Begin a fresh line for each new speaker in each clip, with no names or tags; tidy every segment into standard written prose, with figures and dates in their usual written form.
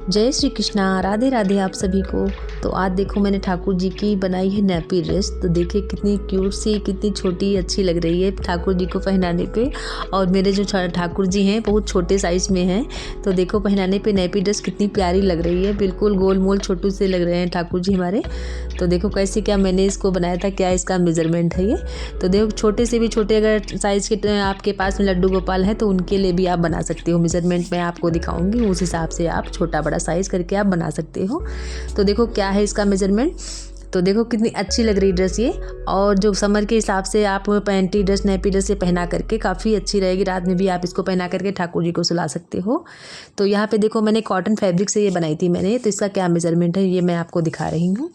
जय श्री कृष्णा, राधे राधे आप सभी को। तो आज देखो मैंने ठाकुर जी की बनाई है नैपी ड्रेस। तो देखिए कितनी क्यूट सी, कितनी छोटी अच्छी लग रही है ठाकुर जी को पहनाने पे। और मेरे जो ठाकुर जी हैं बहुत छोटे साइज़ में हैं। तो देखो पहनाने पे नैपी ड्रेस कितनी प्यारी लग रही है, बिल्कुल गोल मोल छोटू से लग रहे हैं ठाकुर जी हमारे। तो देखो कैसे क्या मैंने इसको बनाया था, क्या इसका मेज़रमेंट है ये। तो देखो छोटे से भी छोटे अगर साइज़ के आपके पास में लड्डू गोपाल है तो उनके लिए भी आप बना सकते हो। मेज़रमेंट मैं आपको दिखाऊंगी, उस हिसाब से आप छोटा बड़ा साइज़ करके आप बना सकते हो। तो देखो क्या है इसका मेज़रमेंट। तो देखो कितनी अच्छी लग रही ड्रेस ये। और जो समर के हिसाब से आप पैंटी ड्रेस नैपी ड्रेस से पहना करके काफ़ी अच्छी रहेगी। रात में भी आप इसको पहना करके ठाकुर जी को सुला सकते हो। तो यहाँ पे देखो मैंने कॉटन फैब्रिक से ये बनाई थी मैंने। तो इसका क्या मेज़रमेंट है ये मैं आपको दिखा रही हूँ।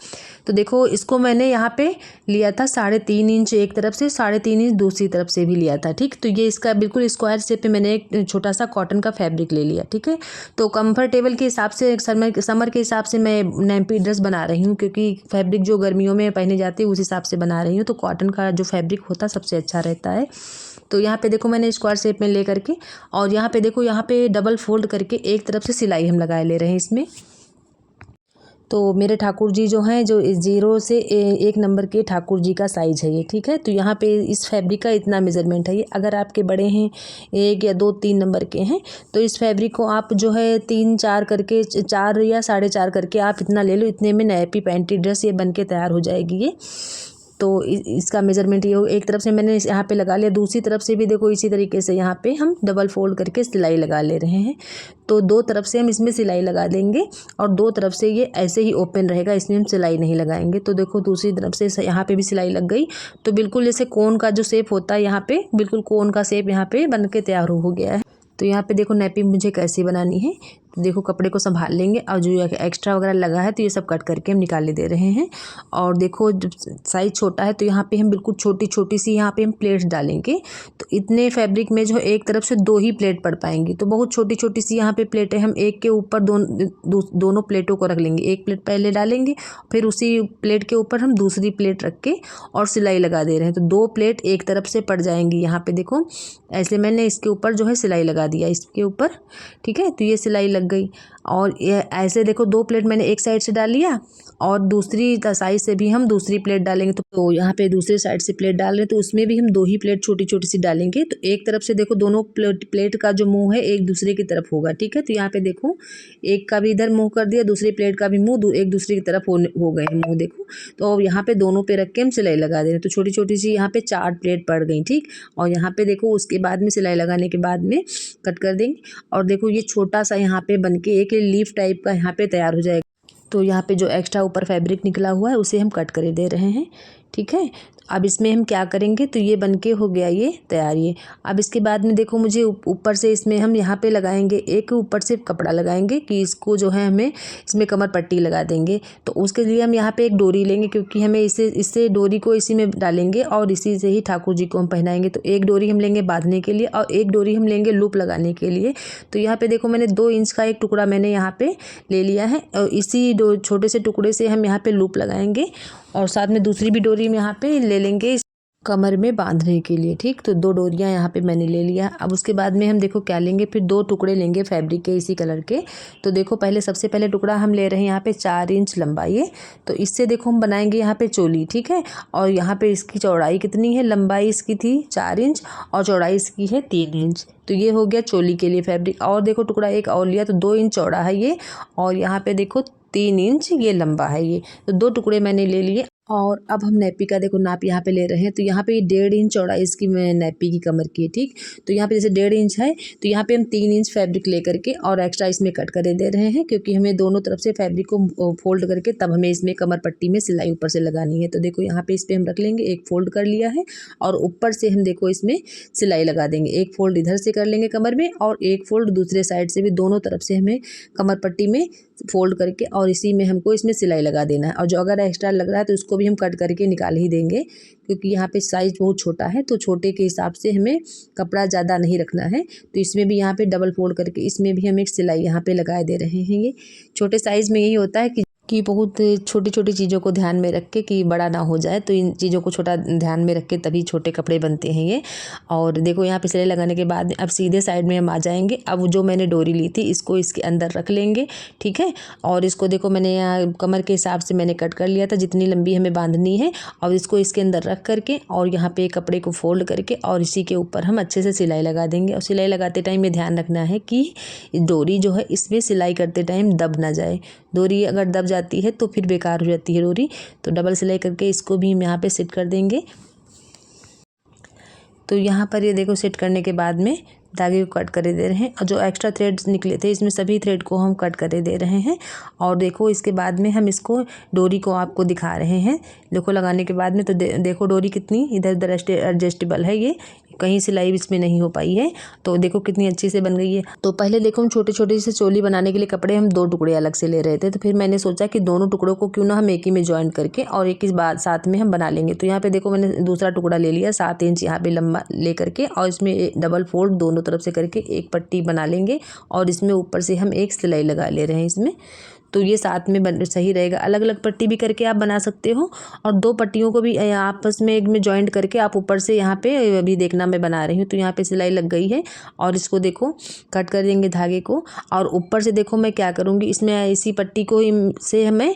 तो देखो इसको मैंने यहाँ पे लिया था 3.5 इंच एक तरफ से, 3.5 इंच दूसरी तरफ से भी लिया था। ठीक, तो ये इसका बिल्कुल स्क्वायर शेप पे मैंने एक छोटा सा कॉटन का फैब्रिक ले लिया। ठीक है, तो कंफर्टेबल के हिसाब से समर के हिसाब से मैं नैपी ड्रेस बना रही हूँ, क्योंकि फैब्रिक जो गर्मियों में पहने जाती है उस हिसाब से बना रही हूँ। तो कॉटन का जो फैब्रिक होता है सबसे अच्छा रहता है। तो यहाँ पे देखो मैंने स्क्वायर शेप में ले करके, और यहाँ पे देखो यहाँ पे डबल फोल्ड करके एक तरफ से सिलाई हम लगाए ले रहे हैं इसमें। तो मेरे ठाकुर जी जो हैं, जो 0 से 1 नंबर के ठाकुर जी का साइज़ है ये। ठीक है, तो यहाँ पे इस फैब्रिक का इतना मेज़रमेंट है ये। अगर आपके बड़े हैं 1 या 2 3 नंबर के हैं तो इस फैब्रिक को आप जो है 3 4 करके 4 या 4.5 करके आप इतना ले लो। इतने में नैपी पैंटी ड्रेस ये बन के तैयार हो जाएगी ये। तो इसका मेज़रमेंट ये हो। एक तरफ से मैंने यहाँ पे लगा लिया, दूसरी तरफ से भी देखो इसी तरीके से यहाँ पे हम डबल फोल्ड करके सिलाई लगा ले रहे हैं। तो 2 तरफ से हम इसमें सिलाई लगा देंगे और 2 तरफ से ये ऐसे ही ओपन रहेगा, इसमें हम सिलाई नहीं लगाएंगे। तो देखो दूसरी तरफ से यहाँ पे भी सिलाई लग गई। तो बिल्कुल जैसे कोन का जो शेप होता है यहाँ पे, बिल्कुल कोन का शेप यहाँ पे बन के तैयार हो गया है। तो यहाँ पे देखो नैपी मुझे कैसी बनानी है। तो देखो कपड़े को संभाल लेंगे और जो एक्स्ट्रा वगैरह लगा है तो ये सब कट करके हम निकाल दे रहे हैं। और देखो जब साइज़ छोटा है तो यहाँ पे हम बिल्कुल छोटी छोटी सी यहाँ पे हम प्लेट्स डालेंगे। तो इतने फैब्रिक में जो एक तरफ से 2 ही प्लेट पड़ पाएंगी। तो बहुत छोटी छोटी सी यहाँ पे प्लेटें हम एक के ऊपर दोनों प्लेटों को रख लेंगे। एक प्लेट पहले डालेंगे, फिर उसी प्लेट के ऊपर हम दूसरी प्लेट रख के और सिलाई लगा दे रहे हैं। तो 2 प्लेट एक तरफ से पड़ जाएंगी। यहाँ पे देखो ऐसे मैंने इसके ऊपर जो है सिलाई लगा दिया इसके ऊपर। ठीक है, तो ये सिलाई लग गई। और ये ऐसे देखो 2 प्लेट मैंने एक साइड से डाल लिया और दूसरी साइड से भी हम दूसरी प्लेट डालेंगे। तो यहाँ पे दूसरी साइड से प्लेट डाल रहे हैं तो उसमें भी हम 2 ही प्लेट छोटी छोटी सी डालेंगे। तो एक तरफ से देखो दोनों प्लेट का जो मुंह है एक दूसरे की तरफ होगा। ठीक है, तो यहाँ पे देखो एक का भी इधर मुंह कर दिया, दूसरी प्लेट का भी मुंह एक दूसरे की तरफ हो गए हैं मुंह देखो। तो अब यहाँ पे दोनों पे रख के हम सिलाई लगा दे रहे हैं। तो छोटी छोटी सी यहाँ पे 4 प्लेट पड़ गई। ठीक, और यहाँ पे देखो उसके बाद में सिलाई लगाने के बाद में कट कर देंगे। और देखो ये छोटा सा यहाँ पे बन के एक लीफ टाइप का यहाँ पे तैयार हो जाएगा। तो यहाँ पे जो एक्स्ट्रा ऊपर फैब्रिक निकला हुआ है उसे हम कट कर दे रहे हैं। ठीक है, अब इसमें हम क्या करेंगे, तो ये बनके हो गया ये तैयार ये। अब इसके बाद में देखो मुझे ऊपर से इसमें हम यहाँ पे लगाएंगे एक ऊपर से कपड़ा लगाएंगे कि इसको जो है हमें इसमें कमर पट्टी लगा देंगे। तो उसके लिए हम यहाँ पे एक डोरी लेंगे, क्योंकि हमें इससे डोरी को इसी में डालेंगे और इसी से ही ठाकुर जी को हम पहनाएंगे। तो एक डोरी हम लेंगे बांधने के लिए और एक डोरी हम लेंगे लूप लगाने के लिए। तो यहाँ पे देखो मैंने 2 इंच का एक टुकड़ा मैंने यहाँ पे ले लिया है और इसी छोटे से टुकड़े से हम यहाँ पे लूप लगाएंगे और साथ में दूसरी भी डोरी हम यहाँ पे ले लेंगे कमर में बांधने के लिए। ठीक, तो 2 डोरियां यहाँ पे मैंने ले लिया। अब उसके बाद में हम देखो क्या लेंगे, फिर 2 टुकड़े लेंगे फैब्रिक के इसी कलर के। तो देखो पहले सबसे पहले टुकड़ा हम ले रहे हैं यहाँ पे 4 इंच लंबा ये। तो इससे देखो हम बनाएंगे यहाँ पे चोली। ठीक है, और यहाँ पे इसकी चौड़ाई कितनी है, लंबाई इसकी थी 4 इंच और चौड़ाई इसकी है 3 इंच। तो ये हो गया चोली के लिए फैब्रिक। और देखो टुकड़ा एक और लिया तो 2 इंच चौड़ा है ये और यहाँ पे देखो 3 इंच ये लंबा है ये। तो 2 टुकड़े मैंने ले लिए। और अब हम नैपी का देखो नाप यहाँ पे ले रहे हैं। तो यहाँ पे 1.5 इंच चौड़ाई इसकी नैपी की कमर की है। ठीक, तो यहाँ पे जैसे 1.5 इंच है तो यहाँ पे हम 3 इंच फैब्रिक ले करके और एक्स्ट्रा इसमें कट कर दे रहे हैं, क्योंकि हमें दोनों तरफ से फैब्रिक को फोल्ड करके तब हमें इसमें कमर पट्टी में सिलाई ऊपर से लगानी है। तो देखो यहाँ पे इस पर हम रख लेंगे, एक फोल्ड कर लिया है और ऊपर से हम देखो इसमें सिलाई लगा देंगे। एक फोल्ड इधर से कर लेंगे कमर में और एक फोल्ड दूसरे साइड से भी, दोनों तरफ से हमें कमर पट्टी में फोल्ड करके और इसी में हमको इसमें सिलाई लगा देना है। और जो अगर एक्स्ट्रा लग रहा है तो उसको भी हम कट करके निकाल ही देंगे, क्योंकि यहाँ पे साइज़ बहुत छोटा है। तो छोटे के हिसाब से हमें कपड़ा ज़्यादा नहीं रखना है। तो इसमें भी यहाँ पे डबल फोल्ड करके इसमें भी हम एक सिलाई यहाँ पे लगा दे रहे हैं। ये छोटे साइज़ में यही होता है कि कि बहुत छोटी छोटी चीज़ों को ध्यान में रख के कि बड़ा ना हो जाए, तो इन चीज़ों को छोटा ध्यान में रख के तभी छोटे कपड़े बनते हैं ये। और देखो यहाँ पे सिलाई लगाने के बाद अब सीधे साइड में हम आ जाएंगे। अब जो मैंने डोरी ली थी इसको इसके अंदर रख लेंगे, ठीक है। और इसको देखो मैंने यहाँ कमर के हिसाब से मैंने कट कर लिया था जितनी लंबी हमें बांधनी है। और इसको इसके अंदर रख करके और यहाँ पे कपड़े को फोल्ड करके और इसी के ऊपर हम अच्छे से सिलाई लगा देंगे। और सिलाई लगाते टाइम ये ध्यान रखना है कि डोरी जो है इसमें सिलाई करते टाइम दब ना जाए। डोरी अगर दब जाती है तो फिर बेकार हो जाती है डोरी। तो डबल सिलाई करके इसको भी हम यहाँ पे सेट कर देंगे। तो यहाँ पर ये देखो सेट करने के बाद में धागे को कट कर दे रहे हैं और जो एक्स्ट्रा थ्रेड्स निकले थे इसमें सभी थ्रेड को हम कट कर दे रहे हैं। और देखो इसके बाद में हम इसको डोरी को आपको दिखा रहे हैं। देखो लगाने के बाद में तो देखो डोरी कितनी इधर उधर एडजस्टेबल है, ये कहीं सिलाई इसमें नहीं हो पाई है। तो देखो कितनी अच्छी से बन गई है। तो पहले देखो हम छोटे छोटे से चोली बनाने के लिए कपड़े हम 2 टुकड़े अलग से ले रहे थे, तो फिर मैंने सोचा कि दोनों टुकड़ों को क्यों ना हम एक ही में ज्वाइन करके और एक ही बात साथ में हम बना लेंगे। तो यहाँ पे देखो मैंने दूसरा टुकड़ा ले लिया 7 इंच यहाँ पे लंबा ले करके और इसमें डबल फोल्ड दोनों तरफ से करके एक पट्टी बना लेंगे और इसमें ऊपर से हम एक सिलाई लगा ले रहे हैं इसमें। तो ये साथ में सही रहेगा। अलग अलग पट्टी भी करके आप बना सकते हो और 2 पट्टियों को भी आपस में एक में जॉइंट करके आप ऊपर से यहाँ पे अभी देखना मैं बना रही हूँ। तो यहाँ पे सिलाई लग गई है और इसको देखो कट कर देंगे धागे को। और ऊपर से देखो मैं क्या करूँगी, इसमें इसी पट्टी को से हमें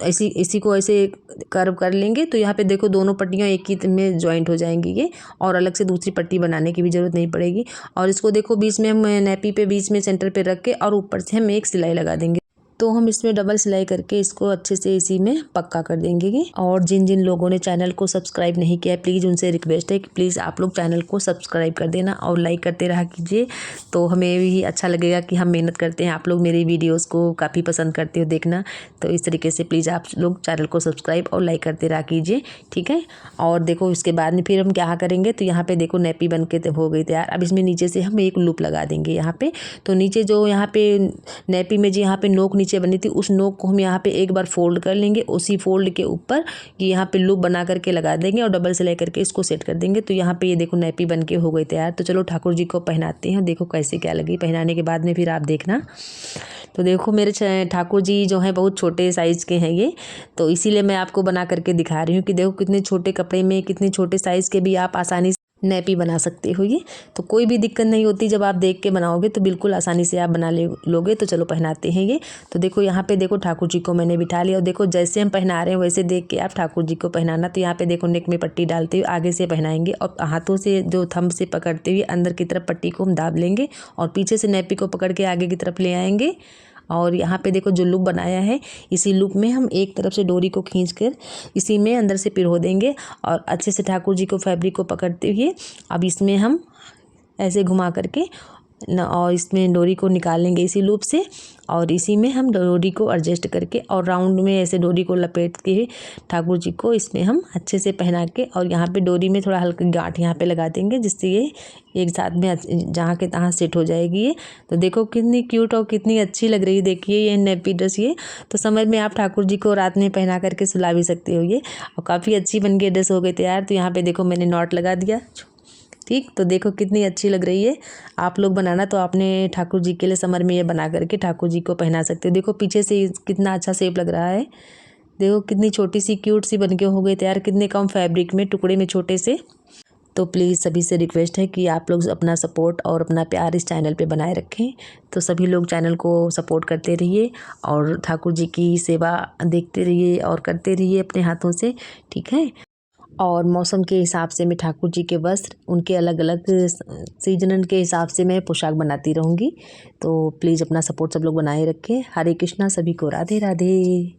इसी को ऐसे कर्व कर लेंगे। तो यहाँ पे देखो दोनों पट्टियाँ एक ही में जॉइंट हो जाएंगी ये, और अलग से दूसरी पट्टी बनाने की भी ज़रूरत नहीं पड़ेगी। और इसको देखो बीच में हम नैपी पे बीच में सेंटर पे रख के और ऊपर से हम एक सिलाई लगा देंगे। तो हम इसमें डबल सिलाई करके इसको अच्छे से इसी में पक्का कर देंगे। और जिन जिन लोगों ने चैनल को सब्सक्राइब नहीं किया है प्लीज़ उनसे रिक्वेस्ट है कि प्लीज़ आप लोग चैनल को सब्सक्राइब कर देना और लाइक करते रहा कीजिए। तो हमें भी अच्छा लगेगा कि हम मेहनत करते हैं, आप लोग मेरी वीडियोस को काफ़ी पसंद करते हो देखना। तो इस तरीके से प्लीज़ आप लोग चैनल को सब्सक्राइब और लाइक करते रहा कीजिए, ठीक है। और देखो इसके बाद में फिर हम क्या करेंगे, तो यहाँ पर देखो नैपी बन के हो गई तैयार। अब इसमें नीचे से हम एक लूप लगा देंगे यहाँ पर। तो नीचे जो यहाँ पे नैपी में जो यहाँ पे नोक नीचे बनी थी उस नोक को हम यहाँ पे एक बार फोल्ड कर लेंगे, उसी फोल्ड के ऊपर ये यहाँ पे लूप बना करके लगा देंगे और डबल सिलाई करके इसको सेट कर देंगे। तो यहाँ पे ये देखो नैपी बन के हो गई तैयार। तो चलो ठाकुर जी को पहनाते हैं, देखो कैसे क्या लगी। पहनाने के बाद में फिर आप देखना। तो देखो मेरे ठाकुर जी जो हैं बहुत छोटे साइज़ के हैं ये, तो इसीलिए मैं आपको बना करके दिखा रही हूँ कि देखो कितने छोटे कपड़े में कितने छोटे साइज़ के भी आप आसानी नैपी बना सकते हो ये। तो कोई भी दिक्कत नहीं होती, जब आप देख के बनाओगे तो बिल्कुल आसानी से आप बना लोगे। तो चलो पहनाते हैं ये। तो देखो यहाँ पे देखो ठाकुर जी को मैंने बिठा लिया और देखो जैसे हम पहना रहे हैं वैसे देख के आप ठाकुर जी को पहनाना। तो यहाँ पे देखो नेक में पट्टी डालते हुए आगे से पहनाएंगे और हाथों से जो थंब से पकड़ते हुए अंदर की तरफ पट्टी को हम दाब लेंगे और पीछे से नैपी को पकड़ के आगे की तरफ ले आएंगे। और यहाँ पे देखो जो लूप बनाया है इसी लूप में हम एक तरफ से डोरी को खींचकर इसी में अंदर से पिरो देंगे और अच्छे से ठाकुर जी को फैब्रिक को पकड़ते हुए अब इसमें हम ऐसे घुमा करके और इसमें डोरी को निकालेंगे इसी लूप से और इसी में हम डोरी को एडजस्ट करके और राउंड में ऐसे डोरी को लपेट के ठाकुर जी को इसमें हम अच्छे से पहना के और यहाँ पे डोरी में थोड़ा हल्का गांठ यहाँ पे लगा देंगे जिससे ये एक साथ में जहाँ के तहाँ सेट हो जाएगी ये। तो देखो कितनी क्यूट और कितनी अच्छी लग रही है। देखिए ये नैपी ड्रेस, ये तो समझ में आप ठाकुर जी को रात में पहना करके सुला भी सकते हो ये। और काफ़ी अच्छी बन के ड्रेस हो गई तैयार। तो यहाँ पर देखो मैंने नॉट लगा दिया, ठीक। तो देखो कितनी अच्छी लग रही है। आप लोग बनाना तो आपने ठाकुर जी के लिए समर में ये बना करके ठाकुर जी को पहना सकते हो। देखो पीछे से कितना अच्छा शेप लग रहा है। देखो कितनी छोटी सी क्यूट सी बन के हो गई तैयार, कितने कम फैब्रिक में टुकड़े में छोटे से। तो प्लीज़ सभी से रिक्वेस्ट है कि आप लोग अपना सपोर्ट और अपना प्यार इस चैनल पे बनाए रखें। तो सभी लोग चैनल को सपोर्ट करते रहिए और ठाकुर जी की सेवा देखते रहिए और करते रहिए अपने हाथों से, ठीक है। और मौसम के हिसाब से मैं ठाकुर जी के वस्त्र उनके अलग अलग सीजन के हिसाब से मैं पोशाक बनाती रहूँगी। तो प्लीज़ अपना सपोर्ट सब लोग बनाए रखें। हरे कृष्णा, सभी को राधे राधे।